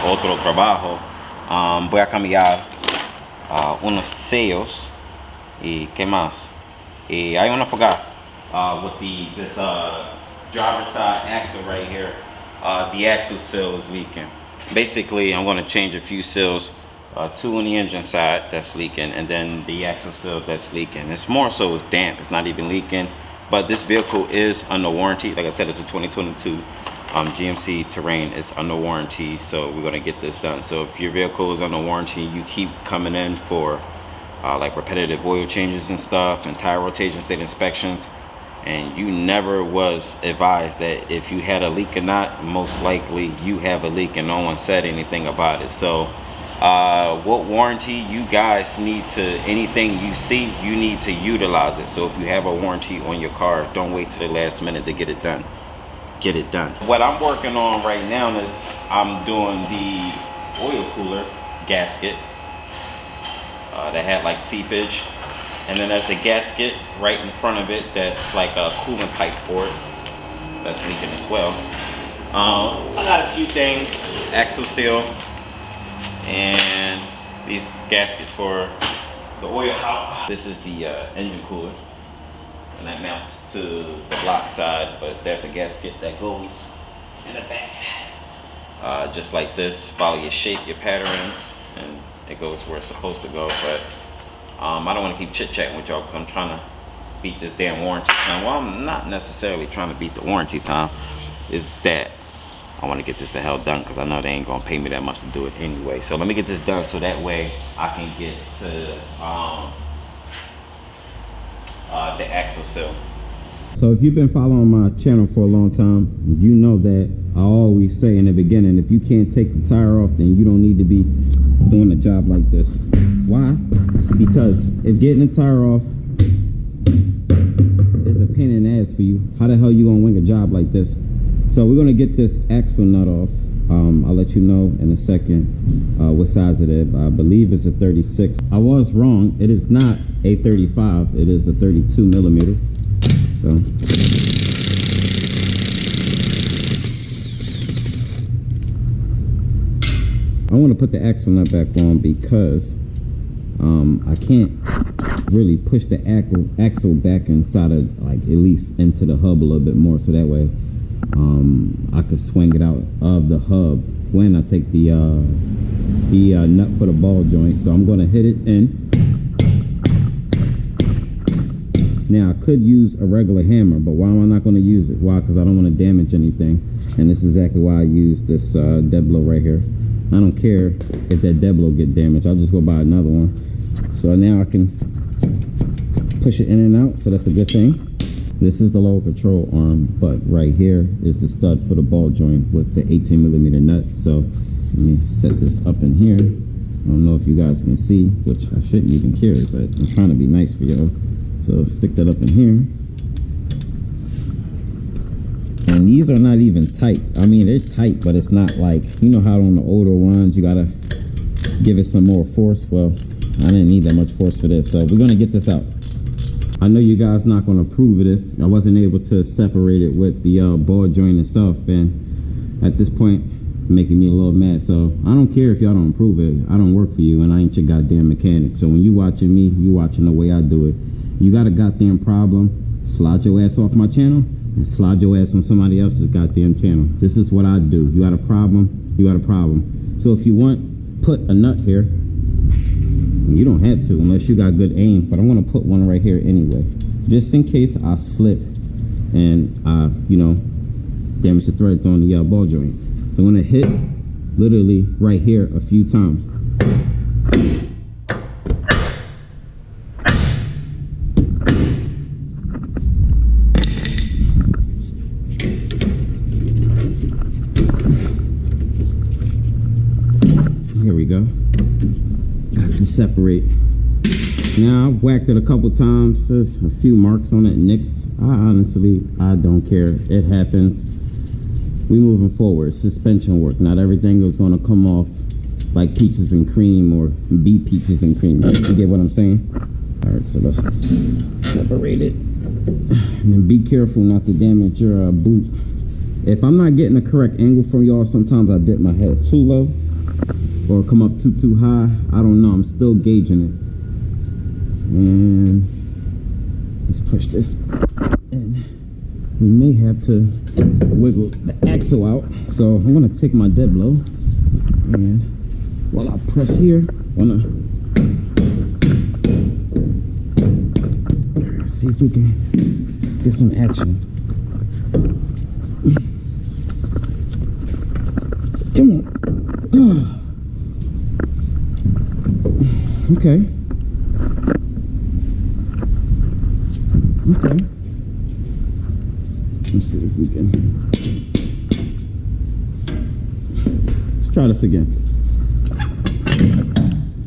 otro trabajo. Voy a cambiar unos sellos y qué más. Y I want to forgot with this driver's side axle right here. The axle seal is leaking. Basically, I'm going to change a few seals. Two on the engine side that's leaking, and then the axle seal that's leaking. It's more so it's damp. It's not even leaking. But this vehicle is under warranty. Like I said, it's a 2022 GMC Terrain. It's under warranty, so we're gonna get this done. So if your vehicle is under warranty, you keep coming in for like repetitive oil changes and stuff, and tire rotation state inspections, and you never was advised that if you had a leak or not, most likely you have a leak and no one said anything about it. So what warranty you guys need to, anything you see, you need to utilize it. So if you have a warranty on your car, don't wait till the last minute to get it done. Get it done. What I'm working on right now is I'm doing the oil cooler gasket that had like seepage, and then there's a gasket right in front of it that's like a coolant pipe for it that's leaking as well. I got a few things, axle seal, and these gaskets for the oil house. This is the engine cooler, and that mounts to the block side, but there's a gasket that goes in the back. Just like this, follow your shape, your patterns, and it goes where it's supposed to go. But I don't want to keep chit-chatting with y'all because I'm trying to beat this damn warranty time. Well, I'm not necessarily trying to beat the warranty time. Is that I want to get this the hell done because I know they ain't gonna pay me that much to do it anyway. So let me get this done so that way I can get to the axle seal. So if you've been following my channel for a long time, you know that I always say in the beginning, if you can't take the tire off, then you don't need to be doing a job like this. Why? Because if getting the tire off is a pain in the ass for you, how the hell you gonna wing a job like this? So we're gonna get this axle nut off. I'll let you know in a second what size it is. I believe it's a 36. I was wrong. It is not a 35. It is a 32 millimeter. So I want to put the axle nut back on because I can't really push the axle back inside of, like, at least into the hub a little bit more, so that way I could swing it out of the hub when I take the nut for the ball joint. So I'm going to hit it in. Now I could use a regular hammer, but why am I not going to use it? Why? Because I don't want to damage anything, and this is exactly why I use this dead blow right here. I don't care if that dead blow get damaged. I'll just go buy another one. So now I can push it in and out, so that's a good thing. This is the lower control arm, but right here is the stud for the ball joint with the 18 millimeter nut. So let me set this up in here. I don't know if you guys can see, which I shouldn't even care, but I'm trying to be nice for y'all. So stick that up in here. And these are not even tight. I mean, they're tight, but it's not like, you know how on the older ones you gotta give it some more force. Well, I didn't need that much force for this, so we're gonna get this out. I know you guys not gonna approve of this. I wasn't able to separate it with the ball joint itself, and at this point making me a little mad. So I don't care if y'all don't approve it. I don't work for you, and I ain't your goddamn mechanic. So when you watching me, you watching the way I do it. You got a goddamn problem, slide your ass off my channel and slide your ass on somebody else's goddamn channel. This is what I do. You got a problem, you got a problem. So if you want, put a nut here. You don't have to unless you got good aim, but I'm gonna put one right here anyway, just in case I slip and I, you know, damage the threads on the ball joint. So I'm gonna hit literally right here a few times. Here we go. Got to separate. Now I've whacked it a couple times. There's a few marks on it, nicks. I don't care. It happens. We moving forward. Suspension work. Not everything is going to come off like peaches and cream or be peaches and cream. You get what I'm saying? All right, so let's separate it. And be careful not to damage your boot. If I'm not getting a correct angle from y'all, sometimes I dip my head too low. or come up too high. I don't know. I'm still gauging it. And let's push this in. We may have to wiggle the axle out. So I'm gonna take my dead blow, and while I press here, see if we can get some action. Come on. Okay. Okay. Let's see if we can. Let's try this again.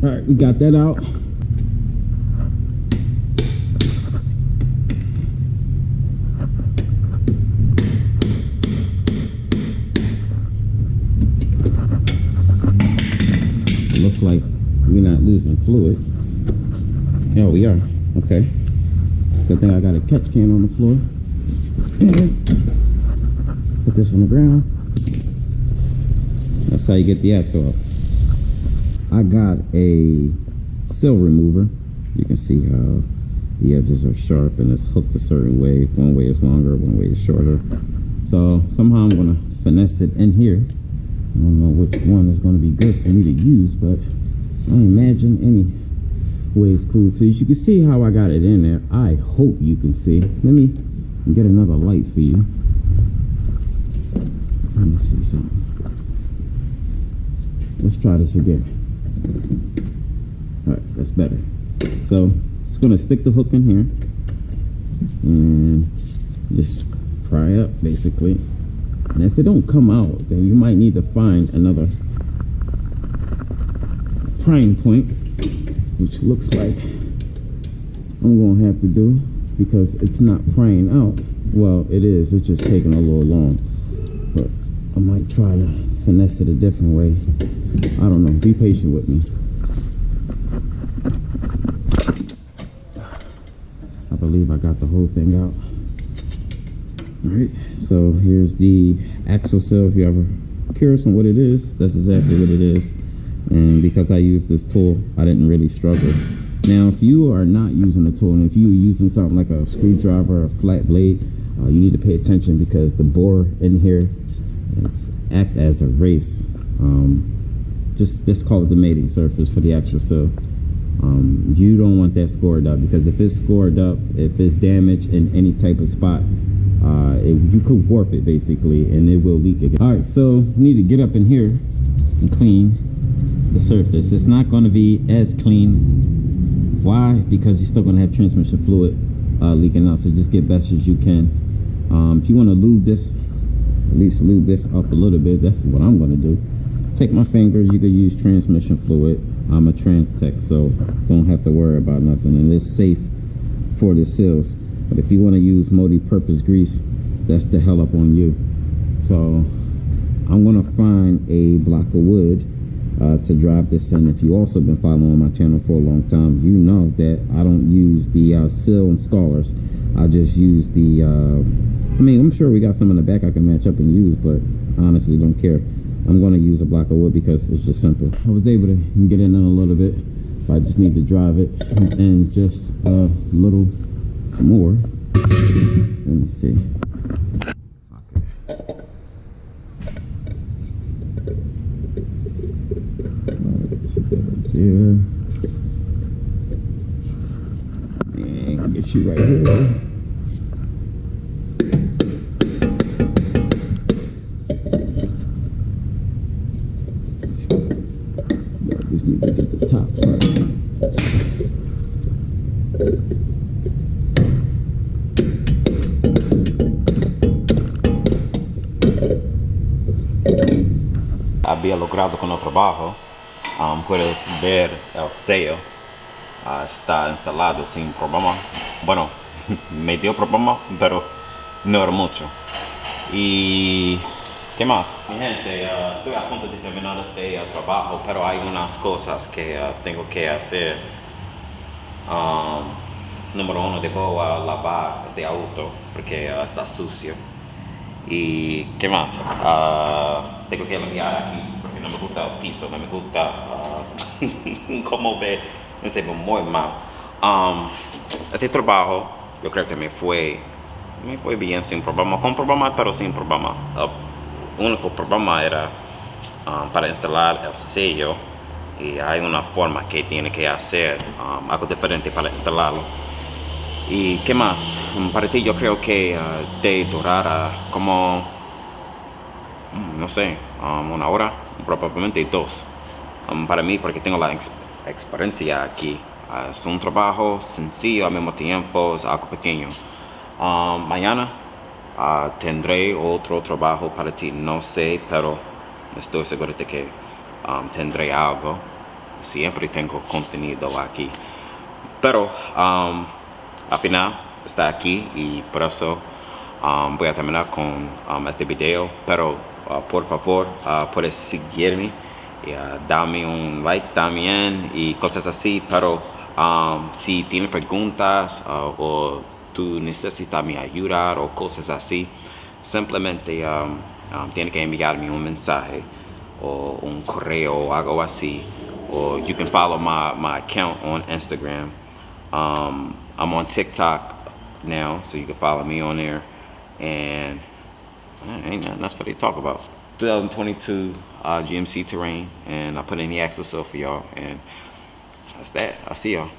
All right, we got that out. Looks like we're not losing fluid. Yeah, we are. Okay. Good thing I got a catch can on the floor. Put this on the ground. That's how you get the axle off. I got a sill remover. You can see how the edges are sharp and it's hooked a certain way. One way is longer, one way is shorter. So somehow I'm gonna finesse it in here. I don't know which one is going to be good for me to use, but I imagine any way is cool. So you can see how I got it in there. I hope you can see. Let me get another light for you. Let me see something. Let's try this again. All right, that's better. So just going to stick the hook in here and just pry up basically. And if they don't come out, then you might need to find another prying point, which looks like I'm going to have to do because it's not prying out. Well, it is. It's just taking a little long. But I might try to finesse it a different way. I don't know. Be patient with me. I believe I got the whole thing out. Alright, so here's the axle sill. If you're ever curious on what it is, that's exactly what it is. And because I use this tool, I didn't really struggle. Now, if you are not using the tool, and if you're using something like a screwdriver or a flat blade, you need to pay attention because the bore in here acts as a race. Just call it the mating surface for the axle sill. You don't want that scored up because if it's scored up, if it's damaged in any type of spot, you could warp it basically and it will leak again. All right, so you need to get up in here and clean the surface. It's not going to be as clean. Why? Because you're still going to have transmission fluid leaking out, so just get best as you can. If you want to lube this, at least lube this up a little bit. That's what I'm going to do. Take my finger. You could use transmission fluid. I'm a trans tech, so don't have to worry about nothing, and it's safe for the seals. But if you want to use multi-purpose grease, that's the hell up on you. So I'm going to find a block of wood to drive this in. If you also been following my channel for a long time, you know that I don't use the sill installers. I just use the I mean, I'm sure we got some in the back I can match up and use, but I honestly don't care. I'm going to use a block of wood because it's just simple. I was able to get in a little bit, but I just need to drive it and just a little more. Let me see. Here and get you right here. Just need to get the top part. Había logrado con el trabajo. Puedes ver el sello. Está instalado sin problema. Bueno, me dio problema, pero no era mucho. Y ¿qué más? Mi gente, estoy a punto de terminar este trabajo, pero hay unas cosas que tengo que hacer. Número uno, debo lavar este auto porque está sucio. Y ¿qué más? Tengo que limpiar aquí porque no me gusta el piso, no me gusta cómo se ve muy mal. Este trabajo, yo creo que me fue bien sin problema, con problema, pero sin problema. El único problema era para instalar el sello y hay una forma que tiene que hacer algo diferente para instalarlo. ¿Y qué más? Para ti yo creo que te durará como, no sé, una hora, probablemente dos. Para mí, porque tengo la experiencia aquí. Es un trabajo sencillo al mismo tiempo, es algo pequeño. Mañana tendré otro trabajo para ti, no sé, pero estoy seguro de que tendré algo. Siempre tengo contenido aquí. Pero al final está aquí y por eso voy a terminar con este video. Pero por favor, puedes seguirme y dame un like también y cosas así. Pero si tienes preguntas o tú necesitas mi ayuda o cosas así, simplemente tienes que enviarme un mensaje o un correo o algo así. Or you can follow my account on Instagram. I'm on TikTok now, so you can follow me on there. And ain't nothing else for they talk about. 2022 GMC Terrain, and I put in the axle so for y'all, and that's that. I'll see y'all.